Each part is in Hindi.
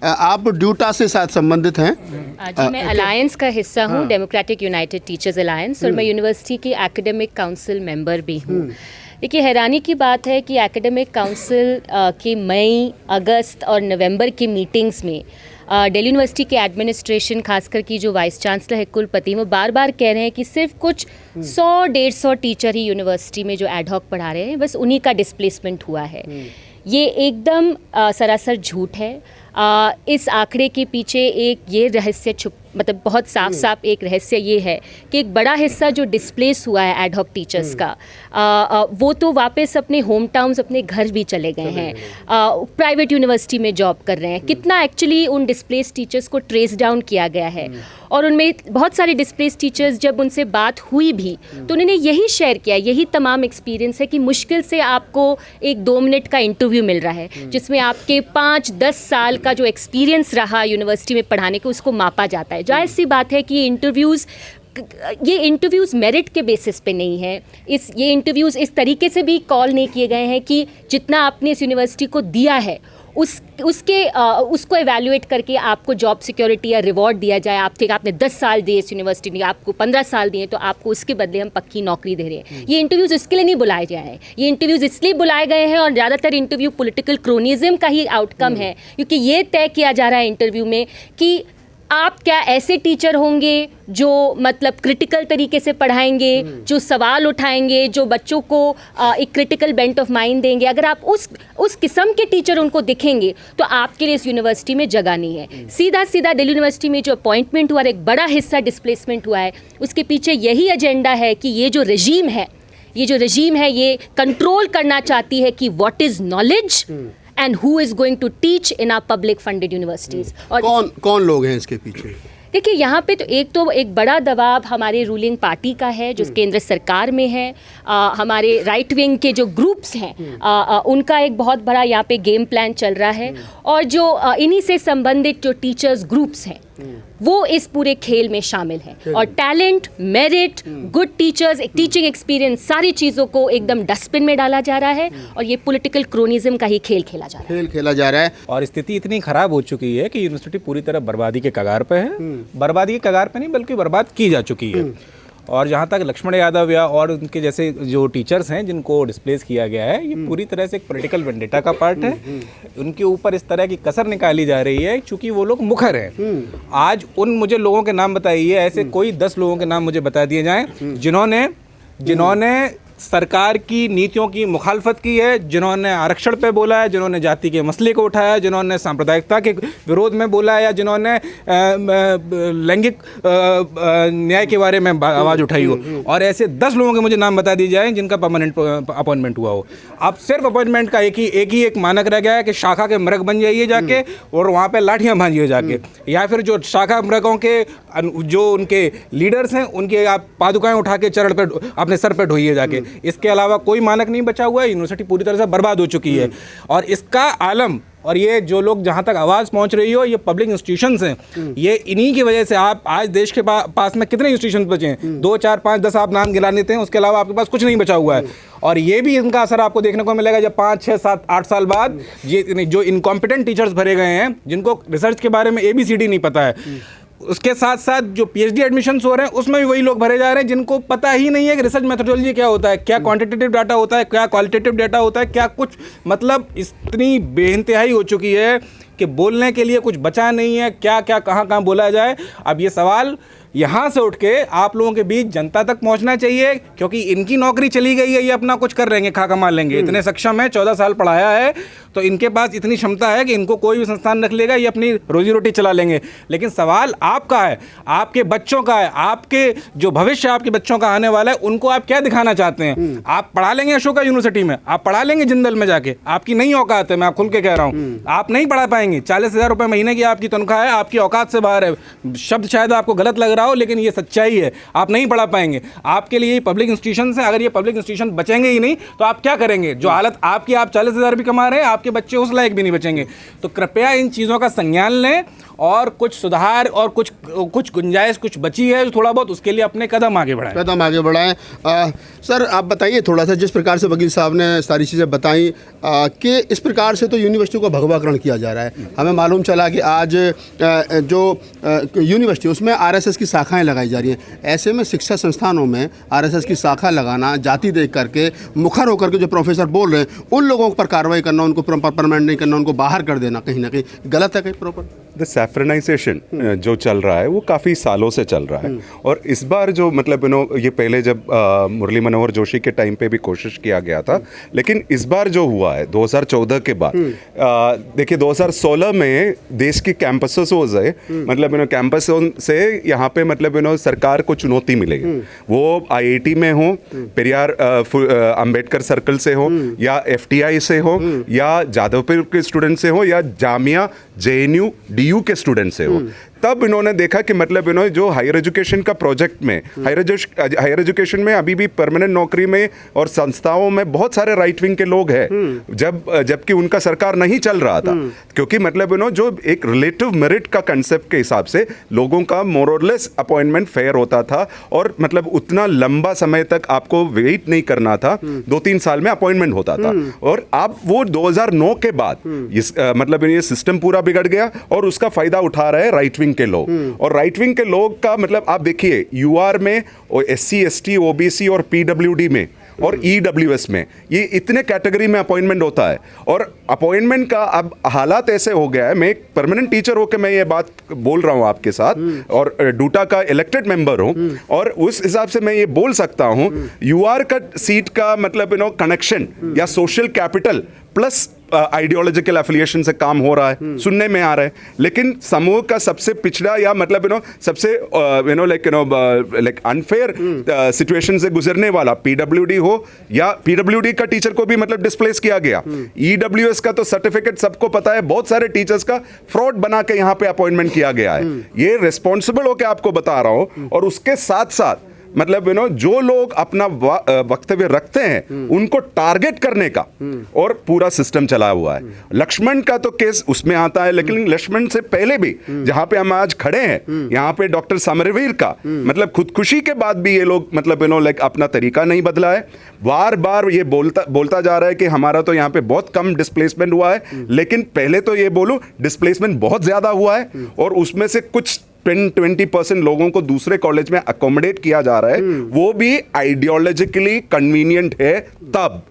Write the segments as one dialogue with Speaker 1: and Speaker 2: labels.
Speaker 1: आप ड्यूटा से साथ संबंधित हैं?
Speaker 2: जी, मैं अलायंस का हिस्सा हूँ, डेमोक्रेटिक यूनाइटेड टीचर्स अलायंस, और मैं यूनिवर्सिटी की एकेडमिक काउंसिल मेंबर भी हूँ। देखिए, हैरानी की बात है कि एकेडमिक काउंसिल की मई, अगस्त और नवंबर की मीटिंग्स में दिल्ली यूनिवर्सिटी के एडमिनिस्ट्रेशन, खासकर की जो वाइस चांसलर है, कुलपति, वो बार बार कह रहे हैं कि सिर्फ कुछ 100-150 टीचर ही यूनिवर्सिटी में जो एडहॉक पढ़ा रहे हैं, बस उन्हीं का डिस्प्लेसमेंट हुआ है। ये एकदम सरासर झूठ है। इस आंकड़े के पीछे एक ये रहस्य मतलब बहुत साफ एक रहस्य ये है कि एक बड़ा हिस्सा जो डिस्प्लेस हुआ है एडहॉक टीचर्स का, वो तो वापस अपने होम टाउन्स, अपने घर भी चले गए हैं, प्राइवेट यूनिवर्सिटी में जॉब कर रहे हैं। कितना एक्चुअली उन डिस्प्लेस टीचर्स को ट्रेस डाउन किया गया है, और उनमें बहुत सारे डिस्प्लेस टीचर्स, जब उनसे बात हुई भी तो उन्होंने यही शेयर किया, यही तमाम एक्सपीरियंस है कि मुश्किल से आपको एक 2 मिनट का इंटरव्यू मिल रहा है जिसमें आपके 5-10 साल का जो एक्सपीरियंस रहा यूनिवर्सिटी में पढ़ाने के, उसको मापा जाता है। जाहिर सी बात है कि ये इंटरव्यूज़ मेरिट के बेसिस पे नहीं है। ये इंटरव्यूज़ इस तरीके से भी कॉल नहीं किए गए हैं कि जितना आपने इस यूनिवर्सिटी को दिया है उसको एवेल्युएट करके आपको जॉब सिक्योरिटी या रिवॉर्ड दिया जाए। आपने 10 साल दिए इस यूनिवर्सिटी ने, आपको 15 साल दिए, तो आपको उसके बदले हम पक्की नौकरी दे रहे हैं। ये इंटरव्यूज़ इसके लिए नहीं बुलाए गए हैं, ये इंटरव्यूज़ इसलिए बुलाए गए हैं, और ज़्यादातर इंटरव्यू पॉलिटिकल क्रोनिज्म का ही आउटकम है, क्योंकि ये तय किया जा रहा है इंटरव्यू में कि आप क्या ऐसे टीचर होंगे जो मतलब क्रिटिकल तरीके से पढ़ाएंगे, जो सवाल उठाएंगे, जो बच्चों को एक क्रिटिकल बेंट ऑफ माइंड देंगे। अगर आप उस किस्म के टीचर उनको दिखेंगे तो आपके लिए इस यूनिवर्सिटी में जगह नहीं है। सीधा दिल्ली यूनिवर्सिटी में जो अपॉइंटमेंट हुआ, एक बड़ा हिस्सा डिस्प्लेसमेंट हुआ है, उसके पीछे यही एजेंडा है कि ये जो रजीम है ये कंट्रोल करना चाहती है कि what is knowledge and who is going to teach in our public funded universities। और
Speaker 1: कौन लोग हैं इसके पीछे?
Speaker 2: देखिए, यहाँ पे तो एक बड़ा दबाव हमारे रूलिंग पार्टी का है जो केंद्र सरकार में है। हमारे राइट विंग के जो ग्रुप्स हैं उनका एक बहुत बड़ा यहाँ पे गेम प्लान चल रहा है, और जो इन्हीं से संबंधित जो टीचर्स ग्रुप्स हैं वो इस पूरे खेल में शामिल हैं। और टैलेंट, मेरिट, गुड टीचर्स, एक टीचिंग एक्सपीरियंस, सारी चीज़ों को एकदम डस्टबिन में डाला जा रहा है, और ये पॉलिटिकल क्रोनिज्म का ही खेल खेला जा रहा है।
Speaker 3: और स्थिति इतनी खराब हो चुकी है कि यूनिवर्सिटी पूरी तरह बर्बादी के कगार पे है। बर्बादी के कगार पे नहीं, बल्कि बर्बाद की जा चुकी है। और जहाँ तक लक्ष्मण यादव या और उनके जैसे जो टीचर्स हैं जिनको डिस्प्लेस किया गया है, ये पूरी तरह से एक पॉलिटिकल वेंडेटा का पार्ट है। उनके ऊपर इस तरह की कसर निकाली जा रही है क्योंकि वो लोग मुखर हैं। आज मुझे लोगों के नाम बताइए, ऐसे कोई 10 लोगों के नाम मुझे बता दिए जाएं जिन्होंने सरकार की नीतियों की मुखालफत की है, जिन्होंने आरक्षण पे बोला है, जिन्होंने जाति के मसले को उठाया है, जिन्होंने सांप्रदायिकता के विरोध में बोला है, या जिन्होंने लैंगिक न्याय के बारे में आवाज़ उठाई हो। और ऐसे 10 लोगों के मुझे नाम बता दिए जाएं जिनका परमानेंट अपॉइंटमेंट हुआ हो। अब सिर्फ अपॉइंटमेंट का एक ही मानक रह गया है कि शाखा के मृग बन जाइए जाके, और वहाँ पर लाठियाँ भांजिए जाके, या फिर जो शाखा मृगों के जो उनके लीडर्स हैं उनके आप पादुकाएँ उठा के चरण पर अपने सर पर ढोइए जाके। इसके अलावा कोई मानक नहीं बचा हुआ है। यूनिवर्सिटी पूरी तरह से बर्बाद हो चुकी है, और इसका आलम, और ये जो लोग जहाँ तक आवाज़ पहुँच रही हो, ये पब्लिक इंस्टीट्यूशंस हैं, ये इन्हीं की वजह से। आप आज देश के पास में कितने इंस्टीट्यूशंस बचे हैं? 2, 4, 5, 10 आप नाम गिला लेते हैं, उसके अलावा आपके पास कुछ नहीं बचा हुआ है। और ये भी इनका असर आपको देखने को मिलेगा जब 5, 6, 7, 8 साल बाद ये जो इनकॉम्पिटेंट टीचर्स भरे गए हैं, जिनको रिसर्च के बारे में ABCD नहीं पता है, उसके साथ साथ जो PhD एडमिशन्स हो रहे हैं उसमें भी वही लोग भरे जा रहे हैं जिनको पता ही नहीं है कि रिसर्च मेथोडोलॉजी क्या होता है, क्या क्वांटिटेटिव डाटा होता है, क्या क्वालिटेटिव डाटा होता है, क्या कुछ। मतलब इतनी बेइंतहाई हो चुकी है कि बोलने के लिए कुछ बचा नहीं है, क्या क्या कहाँ बोला जाए। अब ये सवाल यहाँ से उठ के आप लोगों के बीच जनता तक पहुँचना चाहिए, क्योंकि इनकी नौकरी चली गई है, ये अपना कुछ कर लेंगे, खा कमा लेंगे, इतने सक्षम है, 14 साल पढ़ाया है, तो इनके पास इतनी क्षमता है कि इनको कोई भी संस्थान रख लेगा, ये अपनी रोजी रोटी चला लेंगे। लेकिन सवाल आपका है, आपके बच्चों का है, आपके जो भविष्य आपके बच्चों का आने वाला है, उनको आप क्या दिखाना चाहते हैं? आप पढ़ा लेंगे अशोका यूनिवर्सिटी में, आप पढ़ा लेंगे जिंदल में जाके, आपकी नहीं औकात है, मैं खुल के कह रहा हूँ, आप नहीं पढ़ा पाएंगे। 40,000 रुपये महीने की आपकी तनख्वाह है, आपकी औकात से बाहर है। शब्द शायद आपको गलत लग रहा हो, लेकिन ये सच्चाई है, आप नहीं पढ़ा पाएंगे। आपके लिए ये पब्लिक इंस्टीट्यूशन है, अगर ये पब्लिक इंस्टीट्यूशन बचेंगे ही नहीं तो आप क्या करेंगे? जो हालत आपकी, आप 40,000 भी कमा रहे हैं, आपके बच्चे उस लायक भी नहीं बचेंगे। तो कृपया इन चीज़ों का संज्ञान लें और कुछ सुधार और कुछ गुंजाइश कुछ बची है, थोड़ा बहुत उसके लिए अपने कदम आगे बढ़ाएं।
Speaker 1: सर आप बताइए थोड़ा सा, जिस प्रकार से वकील साहब ने सारी चीज़ें बताई कि इस प्रकार से तो यूनिवर्सिटी को भगवाकरण किया जा रहा है। हमें मालूम चला कि आज जो यूनिवर्सिटी उसमें आरएसएस की शाखाएं लगाई जा रही हैं। ऐसे में शिक्षा संस्थानों में आरएसएस की शाखा लगाना, जाति देख करके मुखर होकर के जो प्रोफेसर बोल रहे हैं उन लोगों पर कार्रवाई करना, उनको परमानेंट नहीं करना, उनको बाहर कर देना कहीं ना कहीं गलत है, कहीं प्रॉपर।
Speaker 4: द सैफ्रनाइजेशन जो चल रहा है वो काफ़ी सालों से चल रहा है। और इस बार जो मतलब ये पहले जब मुरली मनोहर जोशी के टाइम पे भी कोशिश किया गया था, लेकिन इस बार जो हुआ है 2014 के बाद, देखिए 2016 में देश की कैंपसेस से मतलब कैंपस से यहाँ पे मतलब सरकार को चुनौती मिलेगी, वो आईआईटी में हो, पेरियार अंबेडकर सर्कल से हो, या एफटीआई से हो, या जादवपुर के स्टूडेंट से हो, या जामिया जेएनयू डीयू के स्टूडेंट से हो। तब इन्होंने देखा कि मतलब जो हायर एजुकेशन का प्रोजेक्ट में हायर एजुकेशन में अभी भी परमानेंट नौकरी में और संस्थाओं में बहुत सारे राइट विंग के लोग हैं, जबकि उनका सरकार नहीं चल रहा था, क्योंकि मतलब जो एक रिलेटिव मेरिट का कंसेप्ट के हिसाब से लोगों का मोर और लेस अपॉइंटमेंट फेयर होता था, और मतलब उतना लंबा समय तक आपको वेट नहीं करना था, 2-3 साल में अपॉइंटमेंट होता था। और अब वो 2009 के बाद मतलब ये सिस्टम पूरा बिगड़ गया और उसका फायदा उठा रहे राइट विंग के लोग। और राइट विंग के लोग का मतलब आप देखिए यूआर में और एससी एसटी ओबीसी और पीडब्ल्यूडी में और ईडब्ल्यूएस में ये इतने कैटेगरी में अपॉइंटमेंट होता है। और अपॉइंटमेंट का अब हालात ऐसे हो गया है, मैं एक परमानेंट टीचर होकर मैं ये बात बोल रहा हूं आपके साथ, और डूटा का इलेक्टेड मेंबर हूं, और उस हिसाब से मैं ये बोल सकता हूं यूआर का सीट का मतलब कनेक्शन या social capital plus ideological affiliation से काम हो रहा है, सुनने में आ रहा है। लेकिन समूह का सबसे पिछड़ा या मतलब सबसे लाइक अनफेयर सिचुएशन से गुजरने वाला पीडब्ल्यूडी हो, या पीडब्ल्यूडी का टीचर को भी मतलब डिस्प्लेस किया गया। ईडब्ल्यूएस का तो सर्टिफिकेट सबको पता है, बहुत सारे टीचर्स का फ्रॉड बना के यहाँ पे अपॉइंटमेंट किया गया है। ये रिस्पॉन्सिबल होकर आपको बता रहा हूं। और उसके साथ साथ मतलब जो लोग अपना वक्तव्य रखते हैं उनको टारगेट करने का और पूरा सिस्टम चला हुआ है। लक्ष्मण का तो केस उसमें आता है, लेकिन लक्ष्मण से पहले भी जहां पे हम आज खड़े हैं, यहाँ पे डॉक्टर समरवीर का मतलब खुदकुशी के बाद भी ये लोग मतलब लाइक अपना तरीका नहीं बदला है। बार बार ये बोलता जा रहा है कि हमारा तो यहाँ पे बहुत कम डिस्प्लेसमेंट हुआ है, लेकिन पहले तो ये बोलूं डिस्प्लेसमेंट बहुत ज्यादा हुआ है, और उसमें से कुछ 20% लोगों को दूसरे कॉलेज में अकोमोडेट किया जा रहा है, वो भी आइडियोलॉजिकली कन्वीनियंट है। तब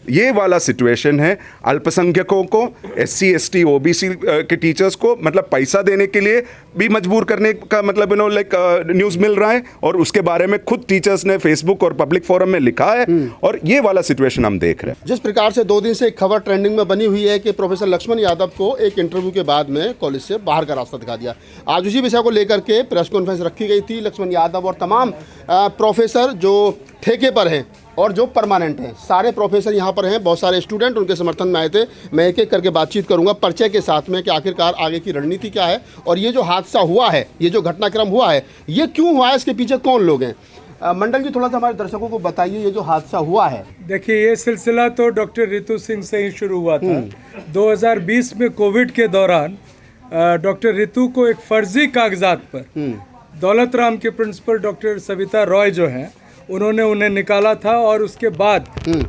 Speaker 4: ये वाला सिचुएशन है। अल्पसंख्यकों को, एससी एसटी ओबीसी के टीचर्स को मतलब पैसा देने के लिए भी मजबूर करने का मतलब लाइक न्यूज़ मिल रहा है, और उसके बारे में खुद टीचर्स ने फेसबुक और पब्लिक फोरम में लिखा है, और ये वाला सिचुएशन हम देख रहे हैं।
Speaker 1: जिस प्रकार से 2 दिन से एक खबर ट्रेंडिंग में बनी हुई है कि प्रोफेसर लक्ष्मण यादव को एक इंटरव्यू के बाद में कॉलेज से बाहर का रास्ता दिखा दिया। आज उसी विषय को लेकर के प्रेस कॉन्फ्रेंस रखी गई थी। लक्ष्मण यादव और तमाम प्रोफेसर जो ठेके पर हैं और जो परमानेंट हैं, सारे प्रोफेसर यहाँ पर हैं, बहुत सारे स्टूडेंट उनके समर्थन में आए थे। मैं एक एक करके बातचीत करूँगा परिचय के साथ में कि आखिरकार आगे की रणनीति क्या है, और ये जो हादसा हुआ है, ये जो घटनाक्रम हुआ है, ये क्यों हुआ है, इसके पीछे कौन लोग हैं। मंडल जी, थोड़ा सा हमारे दर्शकों को बताइए ये जो हादसा हुआ है।
Speaker 5: देखिए, ये सिलसिला तो डॉक्टर रितु सिंह से ही शुरू हुआ था। 2020 में कोविड के दौरान डॉक्टर रितु को एक फर्जी कागजात पर दौलत राम के प्रिंसिपल डॉक्टर सविता रॉय जो हैं, उन्होंने उन्हें निकाला था, और उसके बाद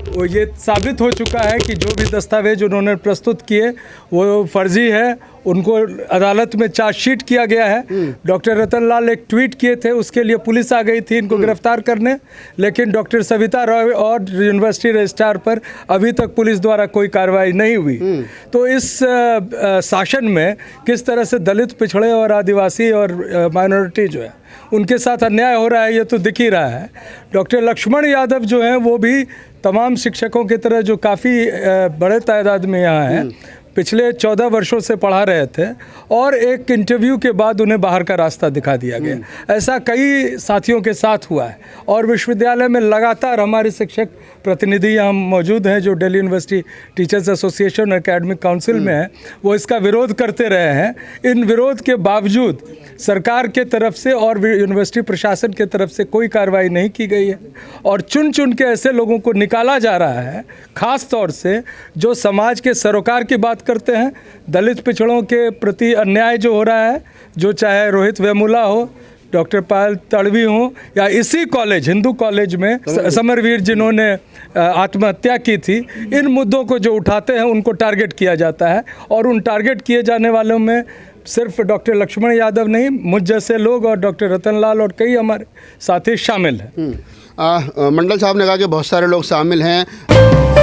Speaker 5: वो ये साबित हो चुका है कि जो भी दस्तावेज उन्होंने प्रस्तुत किए वो फर्जी है। उनको अदालत में चार्जशीट किया गया है। डॉक्टर रतन लाल एक ट्वीट किए थे, उसके लिए पुलिस आ गई थी इनको गिरफ्तार करने, लेकिन डॉक्टर सविता रॉय और यूनिवर्सिटी रजिस्ट्रार पर अभी तक पुलिस द्वारा कोई कार्रवाई नहीं हुई। तो इस शासन में किस तरह से दलित, पिछड़े और आदिवासी और माइनॉरिटी जो है उनके साथ अन्याय हो रहा है, ये तो दिख ही रहा है। डॉक्टर लक्ष्मण यादव जो हैं वो भी तमाम शिक्षकों की तरह जो काफ़ी बड़े तादाद में यहाँ हैं, पिछले 14 वर्षों से पढ़ा रहे थे, और एक इंटरव्यू के बाद उन्हें बाहर का रास्ता दिखा दिया गया। ऐसा कई साथियों के साथ हुआ है, और विश्वविद्यालय में लगातार हमारे शिक्षक प्रतिनिधि यहाँ मौजूद हैं जो दिल्ली यूनिवर्सिटी टीचर्स एसोसिएशन और एकेडमिक काउंसिल में हैं, वो इसका विरोध करते रहे हैं। इन विरोध के बावजूद सरकार के तरफ से और यूनिवर्सिटी प्रशासन के तरफ से कोई कार्रवाई नहीं की गई है, और चुन चुन के ऐसे लोगों को निकाला जा रहा है, ख़ास तौर से जो समाज के सरोकार की बात बात करते हैं। दलित पिछड़ों के प्रति अन्याय जो हो रहा है, जो चाहे रोहित वेमुला हो, डॉक्टर पायल तड़वी हो, या इसी कॉलेज हिंदू कॉलेज में समरवीर जिन्होंने आत्महत्या की थी, इन मुद्दों को जो उठाते हैं उनको टारगेट किया जाता है। और उन टारगेट किए जाने वालों में सिर्फ डॉक्टर लक्ष्मण यादव नहीं, मुझ जैसे लोग और डॉक्टर रतन लाल और कई हमारे साथी शामिल हैं।
Speaker 1: मंडल साहब ने कहा कि बहुत सारे लोग शामिल हैं।